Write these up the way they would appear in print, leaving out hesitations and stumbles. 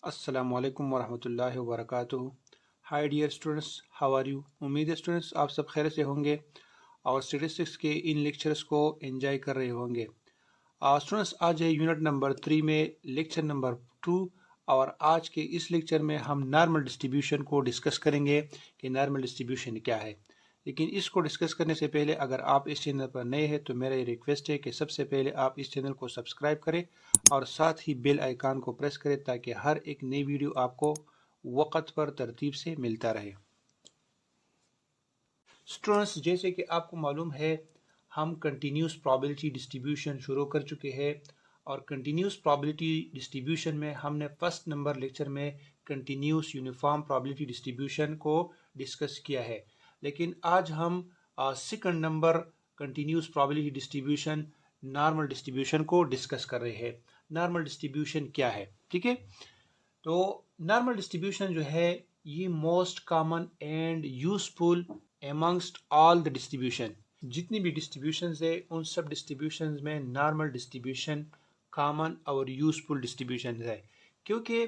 अस्सलामु अलैकुम वरहमतुल्लाहि वबरकातुहू। Hi dear students, how are you. उम्मीद है स्टूडेंट्स आप सब खैर से होंगे और स्टेटिस्टिक्स के इन लेक्चर्स को एंजॉय कर रहे होंगे। स्टूडेंट्स आज है यूनिट नंबर 3 में लेक्चर नंबर 2 और आज के इस लेक्चर में हम नॉर्मल डिस्ट्रीब्यूशन को डिस्कस करेंगे कि नॉर्मल डिस्ट्रीब्यूशन क्या है। लेकिन इसको डिस्कस करने से पहले अगर आप इस चैनल पर नए हैं तो मेरा ये रिक्वेस्ट है कि सबसे पहले आप इस चैनल को सब्सक्राइब करें और साथ ही बेल आइकन को प्रेस करें ताकि हर एक नई वीडियो आपको वक्त पर तरतीब से मिलता रहे। स्टूडेंट्स जैसे कि आपको मालूम है हम कंटिन्यूस प्रोबेबिलिटी डिस्ट्रीब्यूशन शुरू कर चुके हैं और कंटिन्यूस प्रोबेबिलिटी डिस्ट्रीब्यूशन में हमने फर्स्ट नंबर लेक्चर में कंटिन्यूस यूनिफॉर्म प्रोबेबिलिटी डिस्ट्रीब्यूशन को डिस्कस किया है। लेकिन आज हम second number continuous probability distribution normal distribution को डिस्कस कर रहे हैं। नॉर्मल डिस्ट्रीब्यूशन क्या है, ठीक है। तो नॉर्मल डिस्ट्रीब्यूशन जो है ये most common and useful amongst all the distribution. जितनी भी डिस्ट्रीब्यूशंस है उन सब डिस्ट्रीब्यूशंस में नॉर्मल डिस्ट्रीब्यूशन कॉमन और यूजफुल डिस्ट्रीब्यूशन है, क्योंकि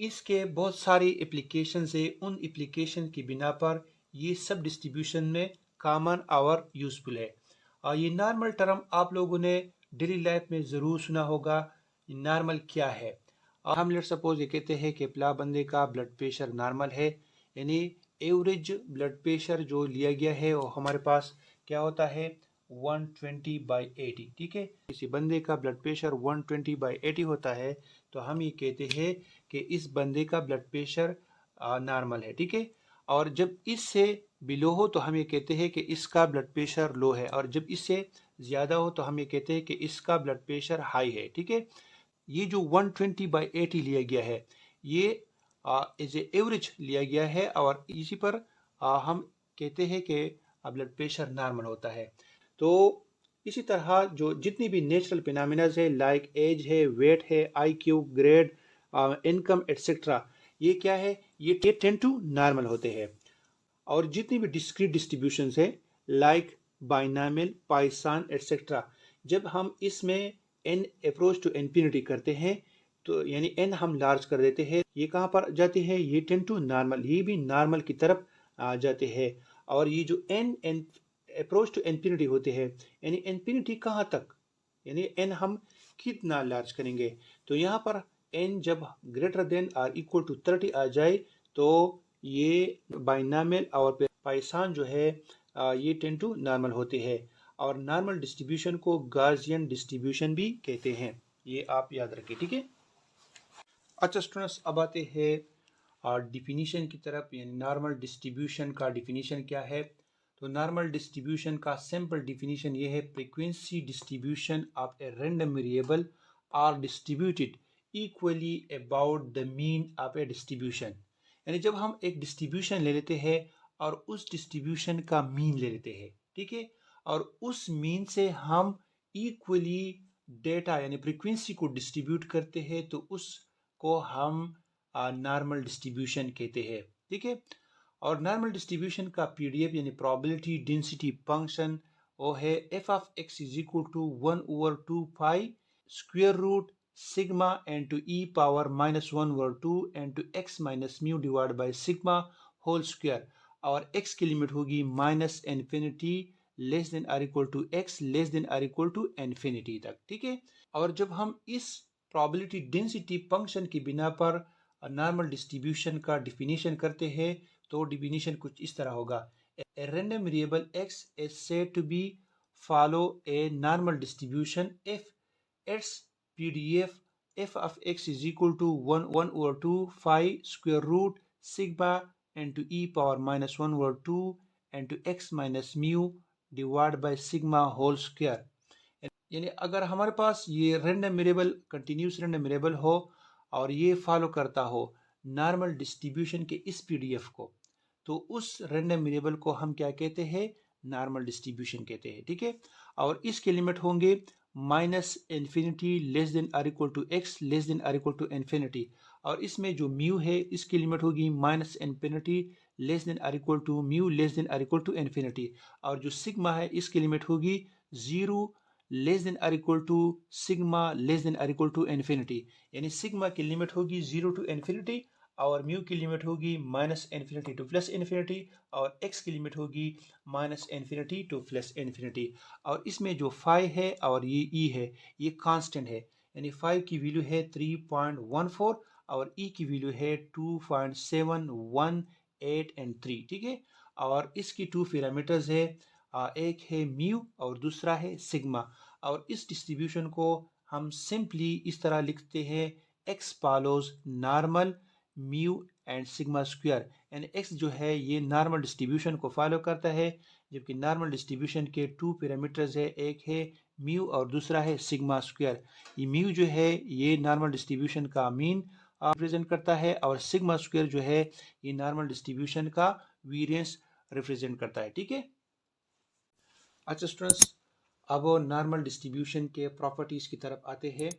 इसके बहुत सारी एप्लीकेशंस है। उन एप्लीकेशन की बिना पर ये सब डिस्ट्रीब्यूशन में कॉमन और यूजफुल है। ये नॉर्मल टर्म आप लोगों ने डेली लाइफ में ज़रूर सुना होगा। नॉर्मल क्या है? हम लेट सपोज ये कहते हैं कि पला बंदे का ब्लड प्रेशर नॉर्मल है, यानी एवरेज ब्लड प्रेशर जो लिया गया है वो हमारे पास क्या होता है 120/80, ठीक है। किसी बंदे का ब्लड प्रेशर 120/80 होता है तो हम ये कहते हैं कि इस बंदे का ब्लड प्रेशर नॉर्मल है, ठीक है। और जब इससे बिलो हो तो हम ये कहते हैं कि इसका ब्लड प्रेशर लो है, और जब इससे ज़्यादा हो तो हम ये कहते हैं कि इसका ब्लड प्रेशर हाई है, ठीक है। ये जो 120/80 लिया गया है ये एज ए एवरेज लिया गया है और इसी पर हम कहते हैं कि ब्लड प्रेशर नॉर्मल होता है। तो इसी तरह जो जितनी भी नेचुरल फिनोमिनाज है लाइक एज है, वेट है, IQ, ग्रेड, इनकम एटसेट्रा, ये क्या है, ये टेंड टू नॉर्मल होते हैं। और जितनी भी डिस्क्रीट डिस्ट्रीब्यूशंस है लाइक बाइनॉमियल, पॉइसन एटसेट्रा, जब हम इसमें n अप्रोच टू इन्फिनिटी करते हैं तो यानी n हम लार्ज कर देते हैं, ये कहाँ पर जाते हैं, ये टेंड टू नॉर्मल, ये भी नॉर्मल की तरफ आ जाते हैं। और ये जो n अप्रोच टू इन्फिनिटी होते हैं यानी इन्फिनिटी कहाँ तक, यानी n हम कितना लार्ज करेंगे, तो यहाँ पर n जब ग्रेटर देन और इक्वल टू 30 आ जाए तो ये बाइनॉमियल और पॉइसन जो है ये टेंड टू नॉर्मल होते हैं। और नॉर्मल डिस्ट्रीब्यूशन को गॉसियन डिस्ट्रीब्यूशन भी कहते हैं, ये आप याद रखें, ठीक है। अच्छा स्टूडेंट्स अब आते हैं डिफिनीशन की तरफ, यानी नॉर्मल डिस्ट्रीब्यूशन का डिफिनीशन क्या है। तो नॉर्मल डिस्ट्रीब्यूशन का सिंपल डिफिनीशन ये है, frequency distribution of a random variable are distributed equally about the mean of a distribution. यानी जब हम एक डिस्ट्रीब्यूशन ले लेते हैं और उस डिस्ट्रीब्यूशन का मीन ले लेते हैं, ठीक है, और उस मीन से हम इक्वली डेटा यानी फ्रीक्वेंसी को डिस्ट्रीब्यूट करते हैं तो उसको हम नॉर्मल डिस्ट्रीब्यूशन कहते हैं, ठीक है। और नॉर्मल डिस्ट्रीब्यूशन का PDF यानी प्रोबेबिलिटी डेंसिटी फंक्शन वो है f(x) is equal to 1/2 pi square root sigma into e power -1/2 into x minus mu divide by sigma whole square. और x की लिमिट होगी -minus infinity less than or equal to x less than or equal to infinity तक, ठीक है। और जब हम इस प्रोबेबिलिटी डेंसिटी फंक्शन की बिना पर नॉर्मल डिस्ट्रीब्यूशन का डिफिनीशन करते हैं तो डिफिनीशन कुछ इस तरह होगा, ए random variable x is said to be follow a normal distribution if its PDF f of x is equal to 1/2 phi square root sigma into e power -1/2 into x minus mu divide by sigma whole square. यानी अगर हमारे पास ये random variable continuous random variable हो और ये follow करता हो नॉर्मल डिस्ट्रीब्यूशन के इस PDF को, तो उस रैंडम वेरिएबल को हम क्या कहते हैं, नॉर्मल डिस्ट्रीब्यूशन कहते हैं, ठीक है। और इसके लिमिट होंगे -minus infinity less than or equal to x less than or equal to infinity. और इसमें जो म्यू है इसकी लिमिट होगी -minus infinity less than or equal to mu less than or equal to infinity. और जो सिग्मा है इसकी लिमिट होगी 0 less than or equal to sigma less than or equal to infinity, यानी सिग्मा की लिमिट होगी 0 टू इन्फिनिटी और mu की लिमिट होगी minus infinity two plus infinity और एक्स की लिमिट होगी minus infinity two plus infinity. और इसमें जो फाई है और ये ई है ये कांस्टेंट है, यानी फाई की वैल्यू है 3.14 और ई की वैल्यू है 2.718 एंड 3, ठीक है। और इसकी टू पैरामीटर्स है, एक है म्यू और दूसरा है सिग्मा। और इस डिस्ट्रीब्यूशन को हम सिंपली इस तरह लिखते हैं, x follows normal mu and sigma square, यानी एक्स जो है ये नॉर्मल डिस्ट्रीब्यूशन को फॉलो करता है, जबकि नॉर्मल डिस्ट्रीब्यूशन के टू पैरामीटर्स है, एक है म्यू और दूसरा है सिग्मा स्क्वायर। ये म्यू जो है ये नॉर्मल डिस्ट्रीब्यूशन का मीन रिप्रेजेंट करता है और सिग्मा स्क्वायर जो है ये नॉर्मल डिस्ट्रीब्यूशन का वेरिएंस रिप्रेजेंट करता है, ठीक है। अच्छा स्टूडेंट्स, अब नॉर्मल डिस्ट्रीब्यूशन के प्रॉपर्टीज की तरफ आते हैं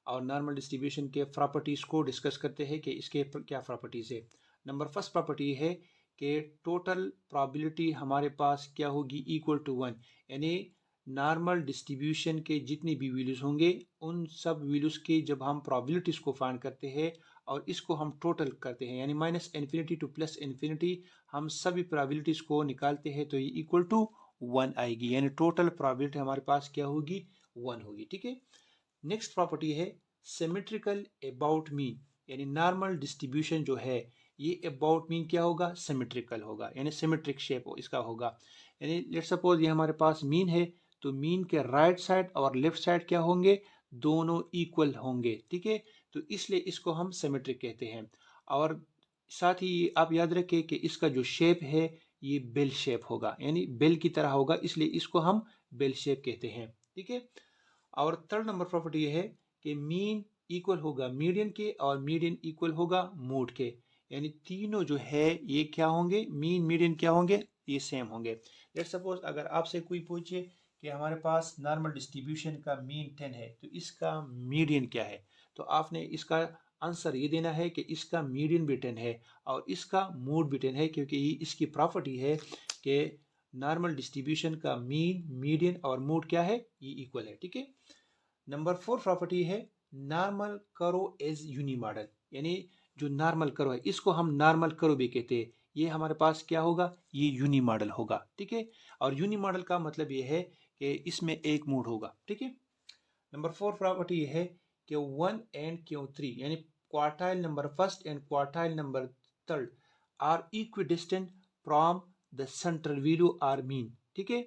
और नॉर्मल डिस्ट्रीब्यूशन के प्रॉपर्टीज को डिस्कस करते हैं कि इसके क्या प्रॉपर्टीज है। नंबर फर्स्ट प्रॉपर्टी है कि टोटल प्रोबेबिलिटी हमारे पास क्या होगी, इक्वल टू 1, यानी नॉर्मल डिस्ट्रीब्यूशन के जितने भी वैल्यूज होंगे उन सब वैल्यूज के जब हम प्रोबेबिलिटीज को फाइंड करते हैं और इसको हम टोटल करते हैं, यानी minus infinity two plus infinity हम सभी प्रोबेबिलिटीज को निकालते हैं तो ये इक्वल टू 1 आएगी, यानी टोटल प्रोबेबिलिटी हमारे पास क्या होगी, 1 होगी, ठीक है। नेक्स्ट प्रॉपर्टी है सिमेट्रिकल अबाउट मीन, यानी नॉर्मल डिस्ट्रीब्यूशन जो है ये अबाउट मीन क्या होगा, सिमेट्रिकल होगा, यानी सिमेट्रिक शेप इसका होगा। यानी लेट्स सपोज ये हमारे पास मीन है तो मीन के राइट साइड और लेफ्ट साइड क्या होंगे, दोनों इक्वल होंगे, ठीक है। तो इसलिए इसको हम सिमेट्रिक कहते हैं। और साथ ही आप याद रखें कि इसका जो शेप है ये बेल शेप होगा, यानी बेल की तरह होगा, इसलिए इसको हम बेल शेप कहते हैं, ठीक है। और थर्ड नंबर प्रॉपर्टी है कि मीन इक्वल होगा मीडियन के और मीडियन इक्वल होगा मोड के, यानी तीनों जो है ये क्या होंगे, मीन मीडियन क्या होंगे, ये सेम होंगे। लेट्स सपोज अगर आपसे कोई पूछे कि हमारे पास नॉर्मल डिस्ट्रीब्यूशन का मीन 10 है तो इसका मीडियन क्या है, तो आपने इसका आंसर ये देना है कि इसका मीडियन भी 10 है और इसका मोड भी 10 है, क्योंकि ये इसकी प्रॉपर्टी है कि नॉर्मल डिस्ट्रीब्यूशन का मीन मीडियन और मोड क्या है, ये इक्वल है, ठीक है। नंबर 4 प्रॉपर्टी है नॉर्मल करो एज यूनी मॉडल, यानी जो नॉर्मल करो है इसको हम नॉर्मल करो भी कहते हैं, ये हमारे पास क्या होगा, ये यूनी मॉडल होगा, ठीक है। और यूनी मॉडल का मतलब ये है कि इसमें एक मोड होगा, ठीक है। नंबर 4 प्रॉपर्टी ये है कि 1 एंड क्यू 3, यानी quartile number first and quartile number third are equidistant from the central value or mean, ठीक है।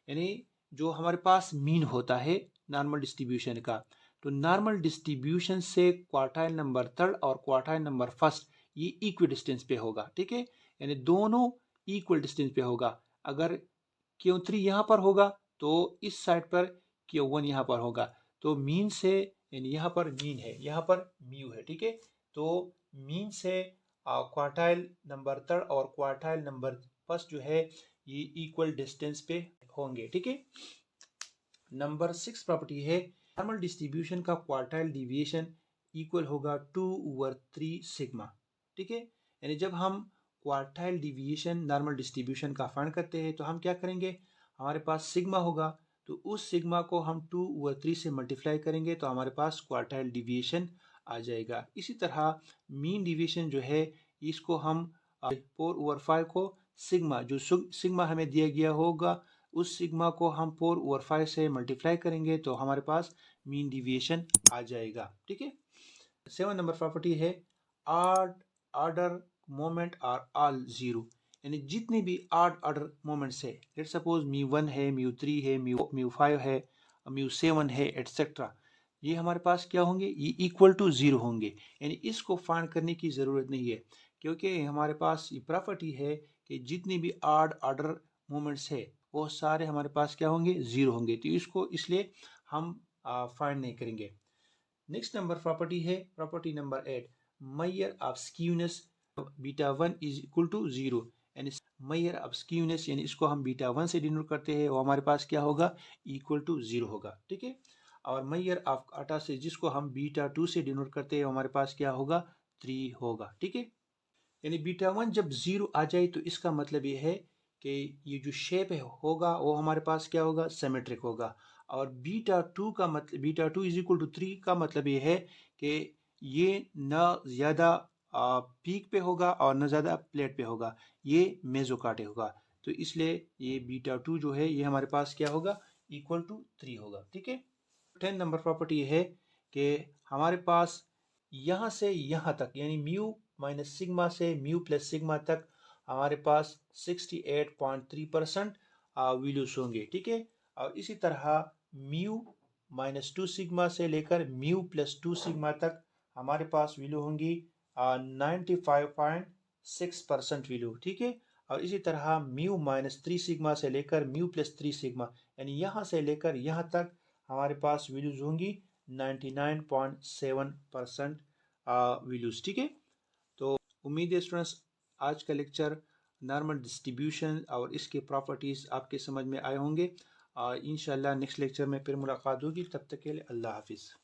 यानी जो हमारे पास मीन होता है नॉर्मल डिस्ट्रीब्यूशन का, तो नॉर्मल डिस्ट्रीब्यूशन से क्वार्टाइल नंबर थर्ड और क्वार्टाइल नंबर फर्स्ट ये इक्वी डिस्टेंस पे होगा, ठीक है। यानी दोनों इक्वल डिस्टेंस पे होगा। अगर क्यू 3 यहाँ पर होगा तो इस साइड पर क्यू 1 यहाँ पर होगा, तो मीन से, यानी यहाँ पर मीन है यहाँ पर म्यू है, ठीक है। तो मीन से क्वार्टाइल नंबर थर्ड और क्वार्टाइल नंबर फर्स्ट जो है ये इक्वल डिस्टेंस पे होंगे, ठीक है। नंबर 6 प्रॉपर्टी है नॉर्मल डिस्ट्रीब्यूशन का क्वार्टाइल डिविएशन इक्वल होगा 2/3 सिग्मा, ठीक है। यानी जब हम क्वार्टाइल डिविएशन नॉर्मल डिस्ट्रीब्यूशन का फाइंड करते हैं तो हम क्या करेंगे, हमारे पास सिग्मा होगा तो उस सिग्मा को हम 2/3 से मल्टीप्लाई करेंगे तो हमारे पास क्वार्टाइल डिविएशन आ जाएगा। इसी तरह मीन डिविएशन जो है इसको हम 4/5 को सिग्मा, जो सिग्मा हमें दिया गया होगा उस सिग्मा को हम 4/5 से मल्टीप्लाई करेंगे तो हमारे पास मीन डिविएशन आ जाएगा, ठीक है। 7 नंबर प्रॉपर्टी है odd order moment are all zero, यानी जितने भी ऑड ऑर्डर मोमेंट्स है, लेट्स सपोज μ1 है, μ3 है, μ5 है, μ7 है, एटसेट्रा, ये हमारे पास क्या होंगे, ये इक्वल टू 0 होंगे। यानी इसको फाइंड करने की ज़रूरत नहीं है, क्योंकि हमारे पास ये प्रॉपर्टी है कि जितने भी ऑड ऑर्डर मोमेंट्स है वो सारे हमारे पास क्या होंगे, 0 होंगे, तो इसको इसलिए हम फाइंड नहीं करेंगे। नेक्स्ट नंबर प्रॉपर्टी है property number 8, measure of skewness β1 is equal to 0, यानी मेजर ऑफ स्क्यूनेस, यानी इसको हम β1 से डिनोट करते हैं, वो हमारे पास क्या होगा, इक्वल टू 0 होगा, ठीक है। और मेजर ऑफ आटा से जिसको हम β2 से डिनोट करते हैं, हमारे पास क्या होगा, 3 होगा, ठीक है। यानी β1 जब 0 आ जाए तो इसका मतलब ये है कि ये जो शेप है होगा वो हमारे पास क्या होगा, सिमेट्रिक होगा। और beta two is equal to 3 का मतलब ये है कि ये न ज़्यादा पीक पे होगा और न ज़्यादा प्लेट पे होगा, ये मेसोकार्टे होगा। तो इसलिए ये बीटा टू जो है ये हमारे पास क्या होगा, इक्वल टू 3 होगा। ठीक है। 10 नंबर प्रॉपर्टी है कि हमारे पास यहाँ से यहाँ तक यानी म्यू माइनस सिग्मा से म्यू प्लस सिग्मा तक हमारे पास 68.3% वैल्यूज होंगे। ठीक है। और इसी तरह म्यू माइनस 2 सिग्मा से लेकर म्यू प्लस 2 सिग्मा तक हमारे पास वैल्यू होंगी 95.6% वैल्यू। ठीक है। और इसी तरह म्यू माइनस 3 सिग्मा से लेकर म्यू प्लस 3 सिग्मा यानी यहाँ से लेकर यहाँ तक हमारे पास वैल्यूज होंगी 99.7% वैल्यूज। ठीक है। तो उम्मीद है स्टूडेंट्स आज का लेक्चर नॉर्मल डिस्ट्रीब्यूशन और इसके प्रॉपर्टीज़ आपके समझ में आए होंगे। इंशाल्लाह नेक्स्ट लेक्चर में फिर मुलाकात होगी, तब तक के लिए अल्लाह हाफिज़।